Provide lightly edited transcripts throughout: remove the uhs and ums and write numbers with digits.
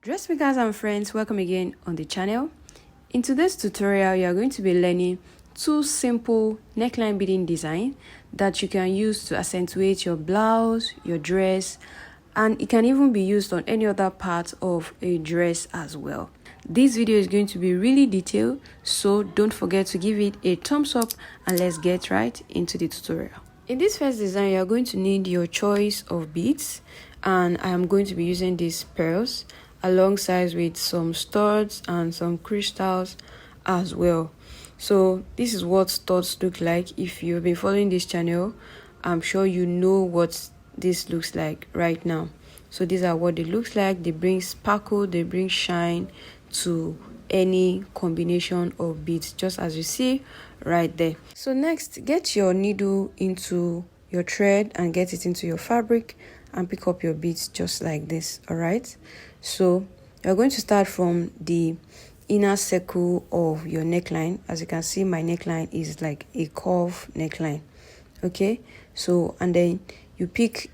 Dressmakers and friends, welcome again on the channel. In today's tutorial, you are going to be learning two simple neckline beading design that you can use to accentuate your blouse, your dress, and it can even be used on any other part of a dress as well. This video is going to be really detailed, so don't forget to give it a thumbs up and let's get right into the tutorial. In this first design, you are going to need your choice of beads, and I am going to be using these pearls alongside with some studs and some crystals as well. So this is what studs look like. If you've been following this channel, I'm sure you know what this looks like right now. So these are what they look like. They bring sparkle, they bring shine to any combination of beads, just as you see right there. So next, get your needle into your thread and get it into your fabric and pick up your beads just like this. All right, so you're going to start from the inner circle of your neckline. As you can see, my neckline is like a curve neckline. Okay, so and then you pick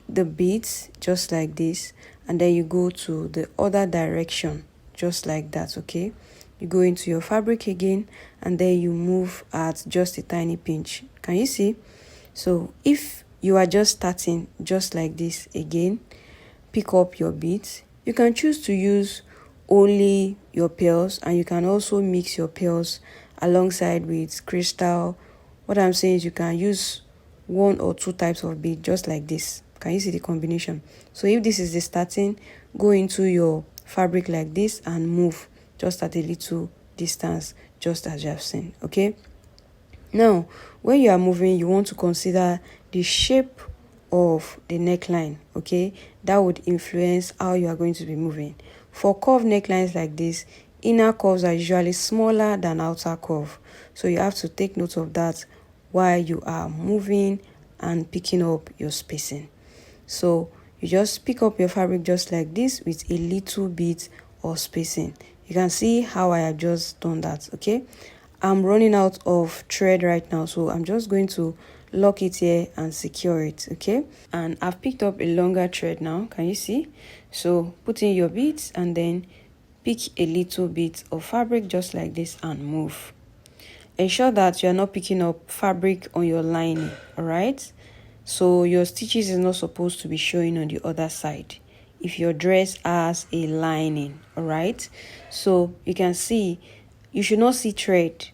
the beads just like this, and then you go to the other direction just like that. Okay, you go into your fabric again, and then you move at just a tiny pinch. Can you see? So if you are just starting just like this, again pick up your beads. You can choose to use only your pearls, and you can also mix your pearls alongside with crystal. What I'm saying is you can use one or two types of bead just like this. Can you see the combination? So if this is the starting, go into your fabric like this and move just at a little distance, just as you have seen. Okay, now when you are moving, you want to consider the shape of the neckline. Okay, that would influence how you are going to be moving. For curved necklines like this, inner curves are usually smaller than outer curve, so you have to take note of that while you are moving and picking up your spacing. So you just pick up your fabric just like this with a little bit of spacing. You can see how I have just done that. Okay, I'm running out of thread right now, so I'm just going to lock it here and secure it. Okay, and I've picked up a longer thread now. Can you see? So put in your beads and then pick a little bit of fabric just like this and move. Ensure that you are not picking up fabric on your lining. All right, so your stitches is not supposed to be showing on the other side if your dress has a lining. All right, so you can see you should not see thread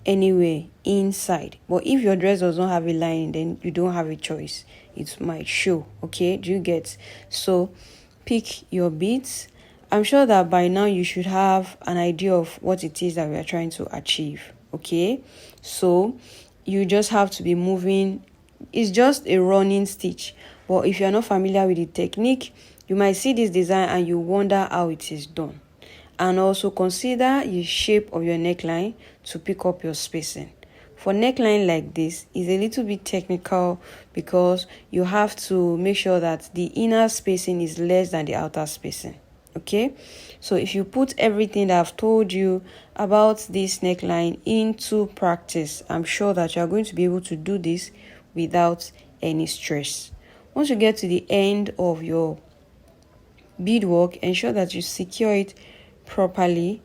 anywhere inside, but if your dress does not have a lining, then you don't have a choice, it might show. Okay, do you get? So pick your beads. I'm sure that by now you should have an idea of what it is that we are trying to achieve. Okay, so you just have to be moving. It's just a running stitch, but if you're not familiar with the technique, you might see this design and you wonder how it is done. And also consider the shape of your neckline to pick up your spacing. For neckline like this, is a little bit technical because you have to make sure that the inner spacing is less than the outer spacing. Okay, so if you put everything that I've told you about this neckline into practice, I'm sure that you are going to be able to do this without any stress. Once you get to the end of your beadwork, ensure that you secure it properly,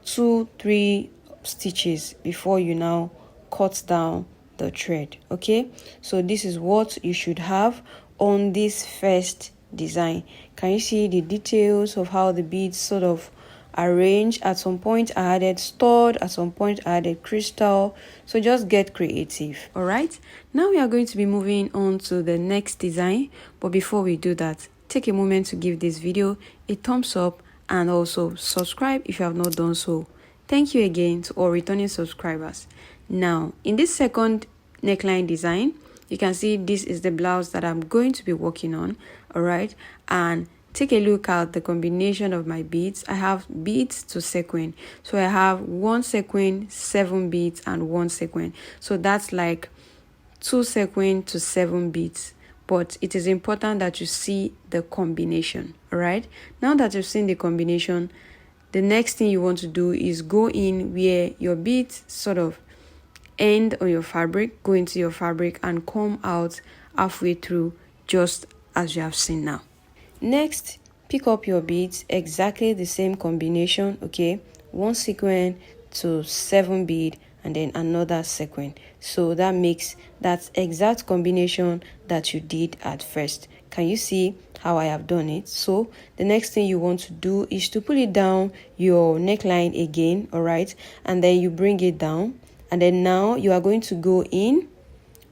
2-3 stitches before you now cut down the thread. Okay, so this is what you should have on this first design. Can you see the details of how the beads sort of arranged? At some point I added stud, at some point I added crystal, so just get creative. All right, now we are going to be moving on to the next design, but before we do that, take a moment to give this video a thumbs up and also subscribe if you have not done so. Thank you again to all returning subscribers. Now in this second neckline design, you can see this is the blouse that I'm going to be working on. All right, and take a look at the combination of my beads. I have beads to sequin, so I have 1 sequin, 7 beads, and 1 sequin, so that's like 2 sequin to 7 beads. But it is important that you see the combination. All right, now that you've seen the combination, the next thing you want to do is go in where your beads sort of end on your fabric, go into your fabric and come out halfway through, just as you have seen now. Next, pick up your beads, exactly the same combination, okay, 1 sequin to 7 bead and then another sequin. So that makes that exact combination that you did at first. Can you see how I have done it? So the next thing you want to do is to pull it down your neckline again, all right, and then you bring it down, and then now you are going to go in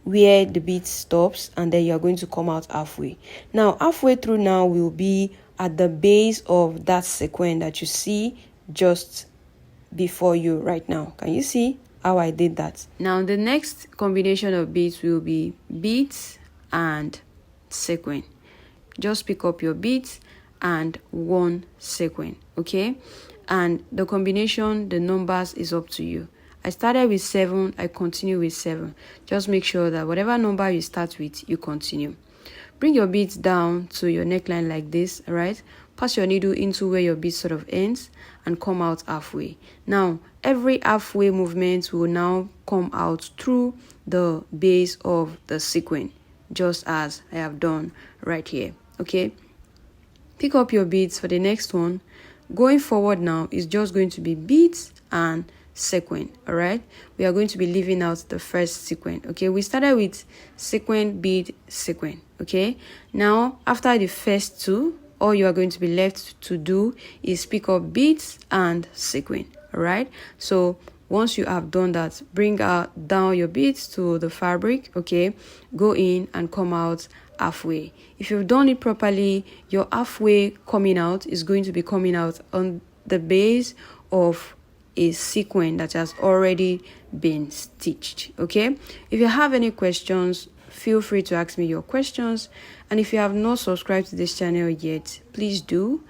where the bead stops, and then you are going to come out halfway. Now halfway through now will be at the base of that sequin that you see just before you right now. Can you see how I did that? Now the next combination of beads will be beads and sequin. Just pick up your beads and 1 sequin, okay, and the combination, the numbers is up to you. I started with 7, I continue with 7. Just make sure that whatever number you start with, you continue. Bring your beads down to your neckline like this, all right? Pass your needle into where your bead sort of ends and come out halfway. Now, every halfway movement will now come out through the base of the sequin, just as I have done right here, okay? Pick up your beads for the next one. Going forward now is just going to be beads and sequin, all right? We are going to be leaving out the first sequin, okay? We started with sequin, bead, sequin, okay? Now, after the first 2, all you are going to be left to do is pick up beads and sequin, all right? So once you have done that, bring down your beads to the fabric, okay? Go in and come out halfway. If you've done it properly, your halfway coming out is going to be coming out on the base of a sequin that has already been stitched, okay? If you have any questions, feel free to ask me your questions, and if you have not subscribed to this channel yet, please do.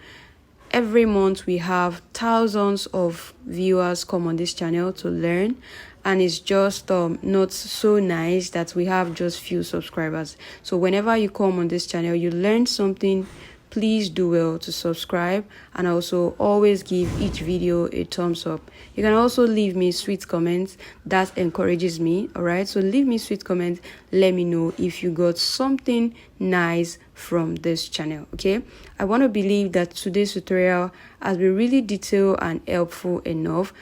Every month we have thousands of viewers come on this channel to learn, and it's just not so nice that we have just few subscribers. So whenever you come on this channel, you learn something, please do well to subscribe, and also always give each video a thumbs up. You can also leave me sweet comments, that encourages me, all right? So leave me sweet comments, let me know if you got something nice from this channel, okay? I want to believe that today's tutorial has been really detailed and helpful enough.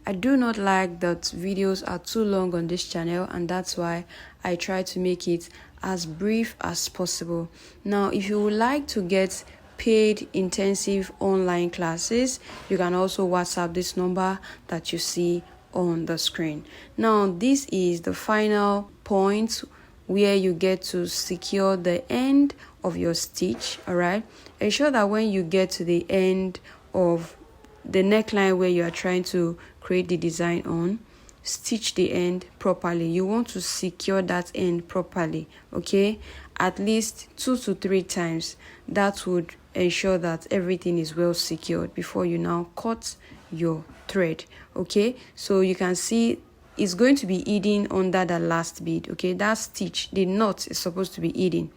I do not like that videos are too long on this channel, and that's why I try to make it as brief as possible. Now, if you would like to get paid intensive online classes, you can also WhatsApp this number that you see on the screen. Now, this is the final point where you get to secure the end of your stitch, all right? Ensure that when you get to the end of the neckline where you are trying to create the design on, stitch the end properly. You want to secure that end properly, okay, at least 2 to 3 times. That would ensure that everything is well secured before you now cut your thread, okay? So you can see it's going to be hidden under the last bead, okay? That stitch, the knot, is supposed to be hidden.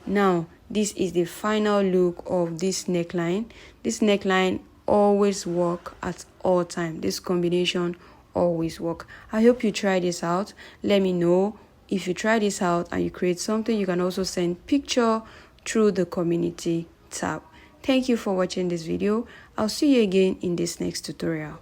Now this is the final look of this neckline. This neckline always work at all time. This combination always work. I hope you try this out. Let me know if you try this out and you create something. You can also send picture through the community tab. Thank you for watching this video. I'll see you again in this next tutorial.